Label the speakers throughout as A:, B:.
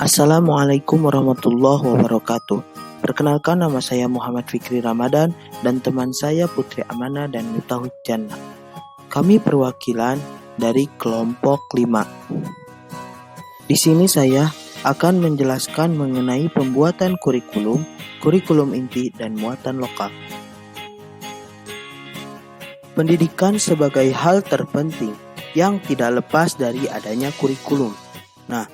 A: Assalamualaikum warahmatullahi wabarakatuh. Perkenalkan, nama saya Muhammad Fikri Ramadan dan teman saya Putri Amanah dan Miftahul Jannah. Kami perwakilan dari kelompok 5. Di sini saya akan menjelaskan mengenai pembuatan kurikulum inti dan muatan lokal. Pendidikan sebagai hal terpenting yang tidak lepas dari adanya kurikulum. Nah,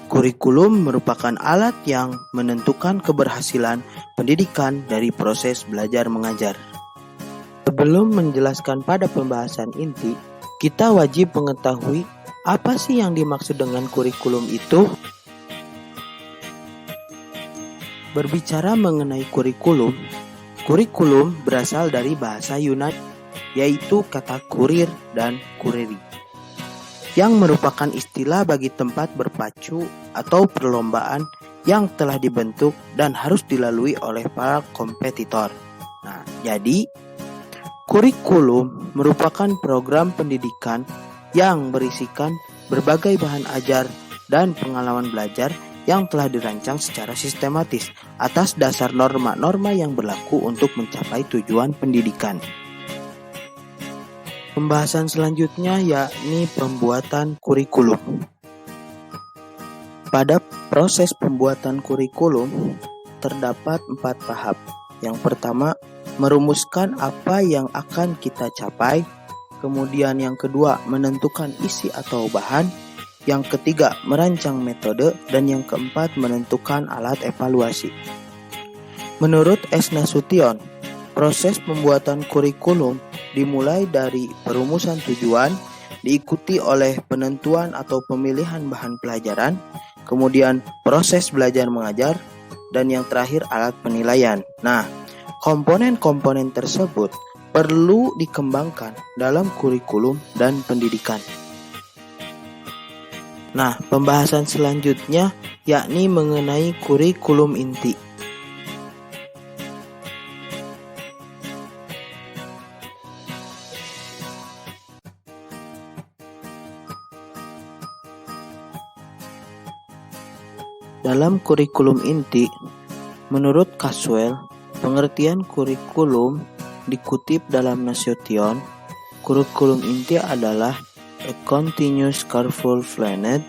A: kurikulum merupakan alat yang menentukan keberhasilan pendidikan dari proses belajar mengajar. Sebelum menjelaskan pada pembahasan inti, kita wajib mengetahui apa sih yang dimaksud dengan kurikulum itu. Berbicara mengenai kurikulum berasal dari bahasa Yunani, yaitu kata kurir dan kureri, yang merupakan istilah bagi tempat berpacu atau perlombaan yang telah dibentuk dan harus dilalui oleh para kompetitor. Nah, jadi kurikulum merupakan program pendidikan yang berisikan berbagai bahan ajar dan pengalaman belajar yang telah dirancang secara sistematis atas dasar norma-norma yang berlaku untuk mencapai tujuan pendidikan. Pembahasan selanjutnya yakni pembuatan kurikulum. Pada proses pembuatan kurikulum terdapat 4 tahap. Yang pertama, merumuskan apa yang akan kita capai. Kemudian yang kedua, menentukan isi atau bahan. Yang ketiga, merancang metode. Dan yang keempat, menentukan alat evaluasi. Menurut S. Nasution, proses pembuatan kurikulum dimulai dari perumusan tujuan, diikuti oleh penentuan atau pemilihan bahan pelajaran, kemudian proses belajar mengajar, dan yang terakhir alat penilaian. Nah, komponen-komponen tersebut perlu dikembangkan dalam kurikulum dan pendidikan. Nah, pembahasan selanjutnya yakni mengenai kurikulum inti. Dalam kurikulum inti, menurut Caswell, pengertian kurikulum dikutip dalam Nasution, kurikulum inti adalah a continuous careful planned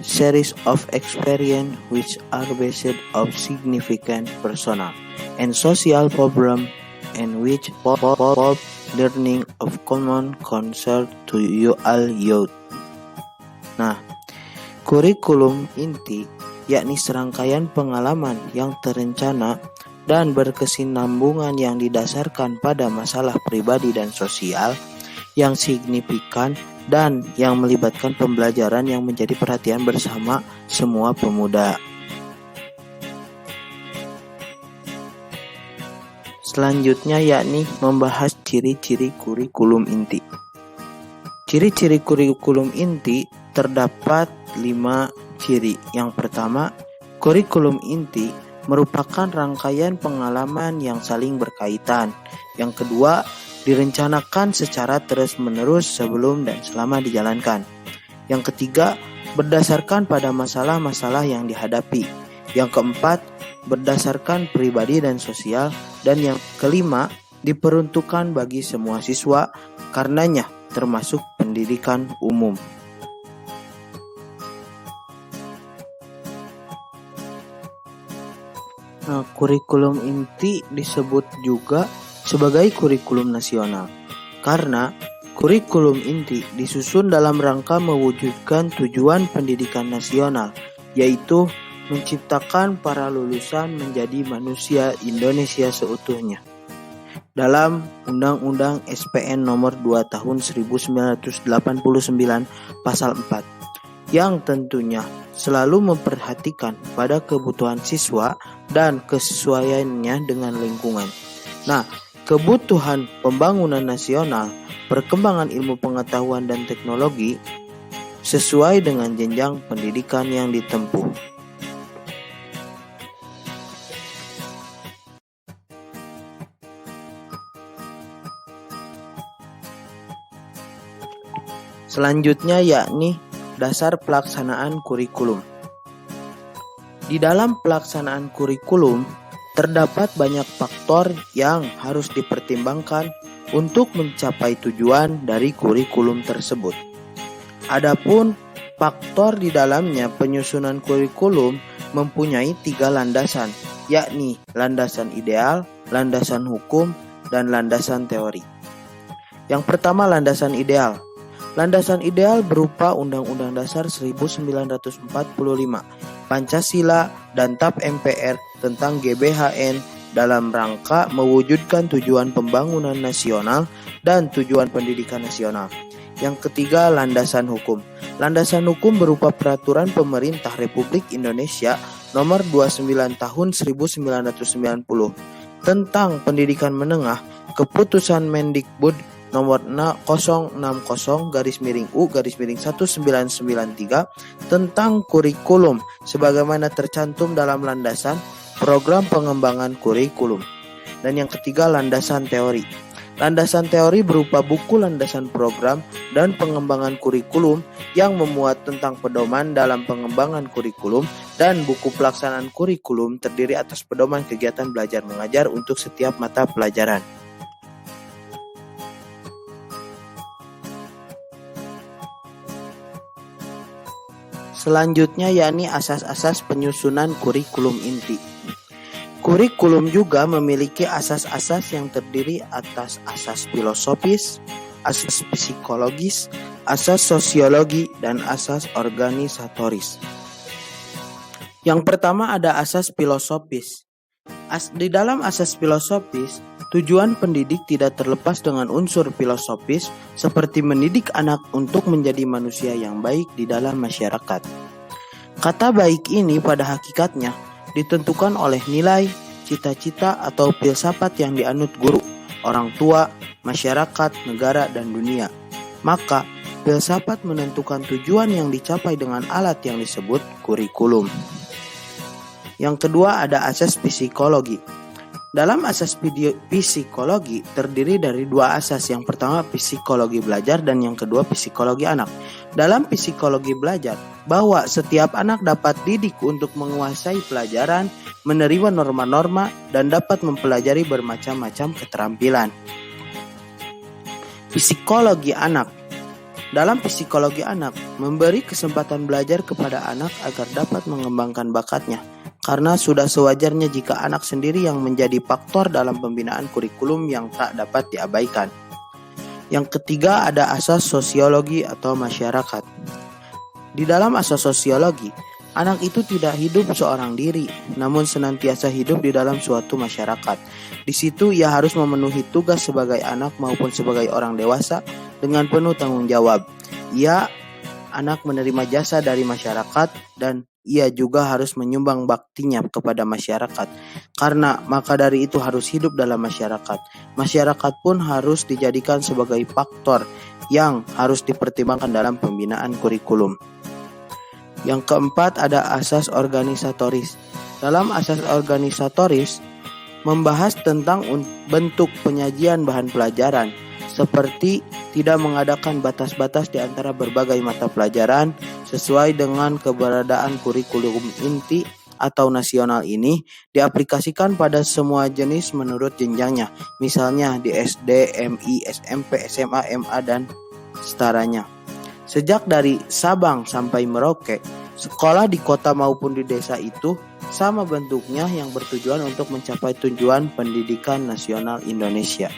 A: series of experience which are based on significant personal and social problem and which involve learning of common concern to all youth. Nah, kurikulum inti yakni serangkaian pengalaman yang terencana dan berkesinambungan yang didasarkan pada masalah pribadi dan sosial yang signifikan dan yang melibatkan pembelajaran yang menjadi perhatian bersama semua pemuda. Selanjutnya yakni membahas ciri-ciri kurikulum inti. Ciri-ciri kurikulum inti terdapat 5 ciri. Yang pertama, kurikulum inti merupakan rangkaian pengalaman yang saling berkaitan. Yang kedua, direncanakan secara terus-menerus sebelum dan selama dijalankan. Yang ketiga, berdasarkan pada masalah-masalah yang dihadapi. Yang keempat, berdasarkan pribadi dan sosial. Dan yang kelima, diperuntukkan bagi semua siswa, karenanya termasuk pendidikan umum. Nah, kurikulum inti disebut juga sebagai kurikulum nasional karena kurikulum inti disusun dalam rangka mewujudkan tujuan pendidikan nasional, yaitu menciptakan para lulusan menjadi manusia Indonesia seutuhnya. Dalam Undang-Undang SPN Nomor 2 Tahun 1989 Pasal 4, yang tentunya selalu memperhatikan pada kebutuhan siswa dan kesesuaiannya dengan lingkungan. Nah, kebutuhan pembangunan nasional, perkembangan ilmu pengetahuan dan teknologi sesuai dengan jenjang pendidikan yang ditempuh. Selanjutnya yakni dasar pelaksanaan kurikulum. Di dalam pelaksanaan kurikulum, terdapat banyak faktor yang harus dipertimbangkan untuk mencapai tujuan dari kurikulum tersebut. Adapun faktor di dalamnya penyusunan kurikulum mempunyai 3 landasan, yakni landasan ideal, landasan hukum, dan landasan teori. Yang pertama, landasan ideal. Landasan ideal berupa Undang-Undang Dasar 1945, Pancasila, dan TAP MPR tentang GBHN dalam rangka mewujudkan tujuan pembangunan nasional dan tujuan pendidikan nasional. Yang ketiga, landasan hukum. Landasan hukum berupa Peraturan Pemerintah Republik Indonesia Nomor 29 Tahun 1990 tentang Pendidikan Menengah, Keputusan Mendikbud Nomor 060-U-1993 tentang kurikulum sebagaimana tercantum dalam landasan program pengembangan kurikulum. Dan yang ketiga, landasan teori. Landasan teori berupa buku landasan program dan pengembangan kurikulum yang memuat tentang pedoman dalam pengembangan kurikulum, dan buku pelaksanaan kurikulum terdiri atas pedoman kegiatan belajar mengajar untuk setiap mata pelajaran. Selanjutnya yakni asas-asas penyusunan kurikulum inti. Kurikulum juga memiliki asas-asas yang terdiri atas asas filosofis, asas psikologis, asas sosiologi, dan asas organisatoris. Yang pertama ada asas filosofis. Di dalam asas filosofis, tujuan pendidik tidak terlepas dengan unsur filosofis seperti mendidik anak untuk menjadi manusia yang baik di dalam masyarakat. Kata baik ini pada hakikatnya ditentukan oleh nilai, cita-cita atau filsafat yang dianut guru, orang tua, masyarakat, negara, dan dunia. Maka, filsafat menentukan tujuan yang dicapai dengan alat yang disebut kurikulum. Yang kedua ada asas psikologi. Dalam asas psikologi terdiri dari 2 asas. Yang pertama psikologi belajar dan yang kedua psikologi anak. Dalam psikologi belajar, bahwa setiap anak dapat didik untuk menguasai pelajaran, menerima norma-norma, dan dapat mempelajari bermacam-macam keterampilan. Psikologi anak. Dalam psikologi anak, memberi kesempatan belajar kepada anak agar dapat mengembangkan bakatnya. Karena sudah sewajarnya jika anak sendiri yang menjadi faktor dalam pembinaan kurikulum yang tak dapat diabaikan. Yang ketiga ada asas sosiologi atau masyarakat. Di dalam asas sosiologi, anak itu tidak hidup seorang diri, namun senantiasa hidup di dalam suatu masyarakat. Di situ ia harus memenuhi tugas sebagai anak maupun sebagai orang dewasa dengan penuh tanggung jawab. Anak menerima jasa dari masyarakat dan ia juga harus menyumbang baktinya kepada masyarakat. Karena maka dari itu harus hidup dalam masyarakat. Masyarakat pun harus dijadikan sebagai faktor yang harus dipertimbangkan dalam pembinaan kurikulum. Yang keempat ada asas organisatoris. Dalam asas organisatoris membahas tentang bentuk penyajian bahan pelajaran, seperti tidak mengadakan batas-batas di antara berbagai mata pelajaran sesuai dengan keberadaan kurikulum inti atau nasional ini diaplikasikan pada semua jenis menurut jenjangnya, misalnya di SD, MI, SMP, SMA, MA, dan setaranya. Sejak dari Sabang sampai Merauke, sekolah di kota maupun di desa itu sama bentuknya yang bertujuan untuk mencapai tujuan pendidikan nasional Indonesia.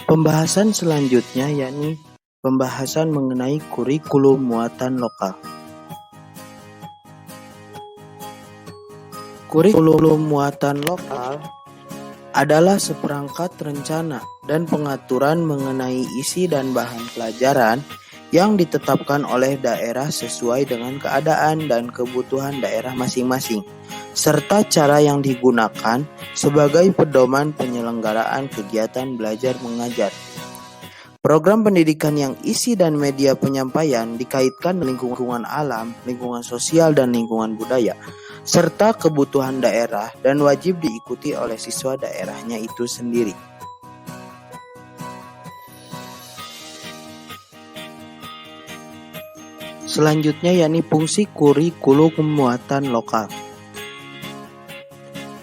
A: Pembahasan selanjutnya yakni pembahasan mengenai kurikulum muatan lokal. Kurikulum muatan lokal adalah seperangkat rencana dan pengaturan mengenai isi dan bahan pelajaran yang ditetapkan oleh daerah sesuai dengan keadaan dan kebutuhan daerah masing-masing, serta cara yang digunakan sebagai pedoman penyelenggaraan kegiatan belajar mengajar. Program pendidikan yang isi dan media penyampaian dikaitkan dengan lingkungan alam, lingkungan sosial, dan lingkungan budaya, serta kebutuhan daerah dan wajib diikuti oleh siswa daerahnya itu sendiri. Selanjutnya yakni fungsi kurikulum muatan lokal.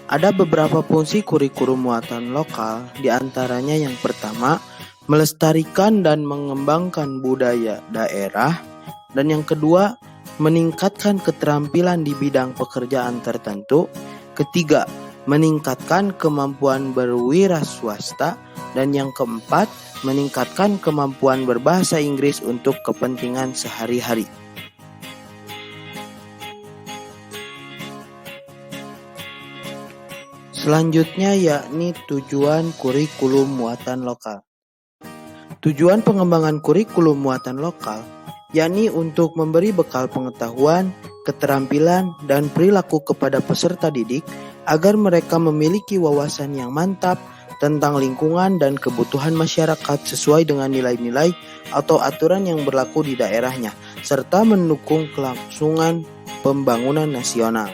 A: Ada beberapa fungsi kurikulum muatan lokal, diantaranya yang pertama, melestarikan dan mengembangkan budaya daerah, dan yang kedua, meningkatkan keterampilan di bidang pekerjaan tertentu, ketiga, meningkatkan kemampuan berwira swasta, dan yang keempat, meningkatkan kemampuan berbahasa Inggris untuk kepentingan sehari-hari. Selanjutnya yakni tujuan kurikulum muatan lokal. Tujuan pengembangan kurikulum muatan lokal yakni untuk memberi bekal pengetahuan, keterampilan, dan perilaku kepada peserta didik agar mereka memiliki wawasan yang mantap tentang lingkungan dan kebutuhan masyarakat sesuai dengan nilai-nilai atau aturan yang berlaku di daerahnya, serta mendukung kelangsungan pembangunan nasional.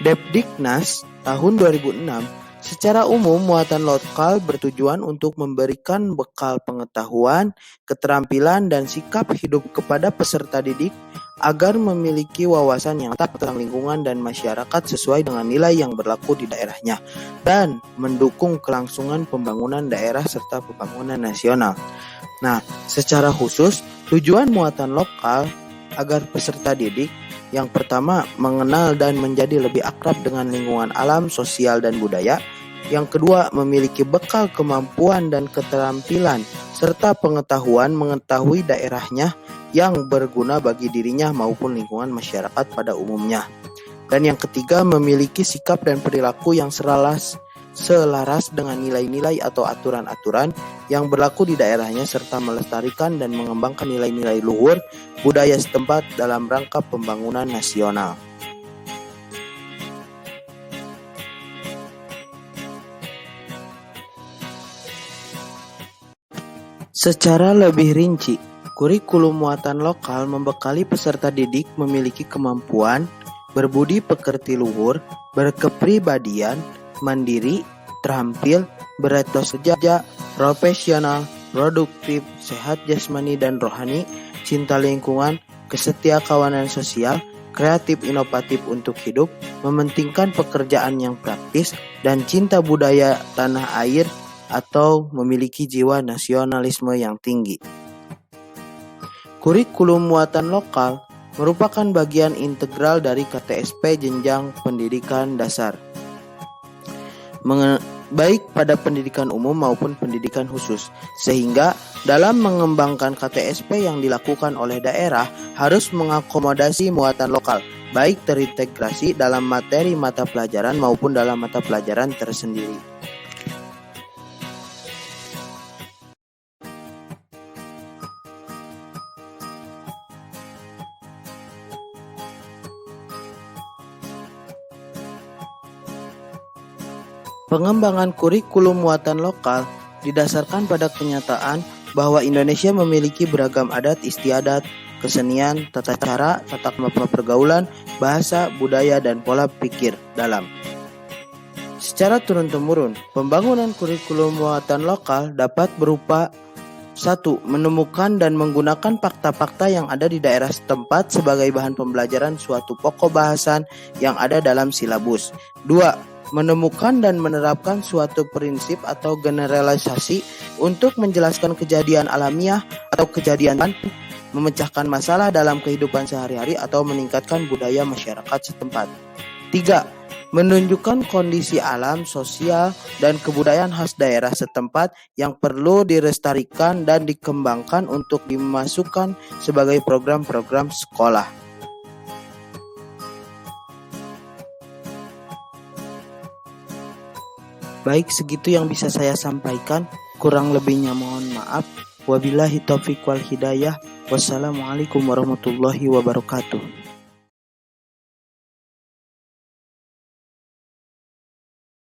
A: Depdiknas tahun 2006, secara umum muatan lokal bertujuan untuk memberikan bekal pengetahuan, keterampilan, dan sikap hidup kepada peserta didik agar memiliki wawasan yang tepat tentang lingkungan dan masyarakat sesuai dengan nilai yang berlaku di daerahnya, dan mendukung kelangsungan pembangunan daerah serta pembangunan nasional. Nah, secara khusus, tujuan muatan lokal agar peserta didik yang pertama, mengenal dan menjadi lebih akrab dengan lingkungan alam, sosial, dan budaya. Yang kedua, memiliki bekal kemampuan dan keterampilan serta pengetahuan mengetahui daerahnya yang berguna bagi dirinya maupun lingkungan masyarakat pada umumnya. Dan yang ketiga, memiliki sikap dan perilaku yang selaras dengan nilai-nilai atau aturan-aturan yang berlaku di daerahnya serta melestarikan dan mengembangkan nilai-nilai luhur budaya setempat dalam rangka pembangunan nasional. Secara lebih rinci, kurikulum muatan lokal membekali peserta didik memiliki kemampuan berbudi pekerti luhur, berkepribadian, mandiri, terampil, beretos sejak, profesional, produktif, sehat jasmani dan rohani, cinta lingkungan, kesetia kawanan sosial, kreatif inovatif untuk hidup, mementingkan pekerjaan yang praktis, dan cinta budaya tanah air atau memiliki jiwa nasionalisme yang tinggi. Kurikulum muatan lokal merupakan bagian integral dari KTSP jenjang pendidikan dasar, baik pada pendidikan umum maupun pendidikan khusus, sehingga dalam mengembangkan KTSP yang dilakukan oleh daerah harus mengakomodasi muatan lokal, baik terintegrasi dalam materi mata pelajaran maupun dalam mata pelajaran tersendiri. Pengembangan kurikulum muatan lokal didasarkan pada kenyataan bahwa Indonesia memiliki beragam adat istiadat, kesenian, tata cara, tata krama pergaulan, bahasa, budaya, dan pola pikir dalam. Secara turun-temurun, pembangunan kurikulum muatan lokal dapat berupa 1. Menemukan dan menggunakan fakta-fakta yang ada di daerah setempat sebagai bahan pembelajaran suatu pokok bahasan yang ada dalam silabus. 2. Menemukan dan menerapkan suatu prinsip atau generalisasi untuk menjelaskan kejadian alamiah atau kejadian memecahkan masalah dalam kehidupan sehari-hari atau meningkatkan budaya masyarakat setempat. 3. Menunjukkan kondisi alam, sosial, dan kebudayaan khas daerah setempat yang perlu dilestarikan dan dikembangkan untuk dimasukkan sebagai program-program sekolah. Baik, segitu yang bisa saya sampaikan. Kurang lebihnya mohon maaf. Wabillahi taufiq wal hidayah. Wassalamualaikum warahmatullahi wabarakatuh.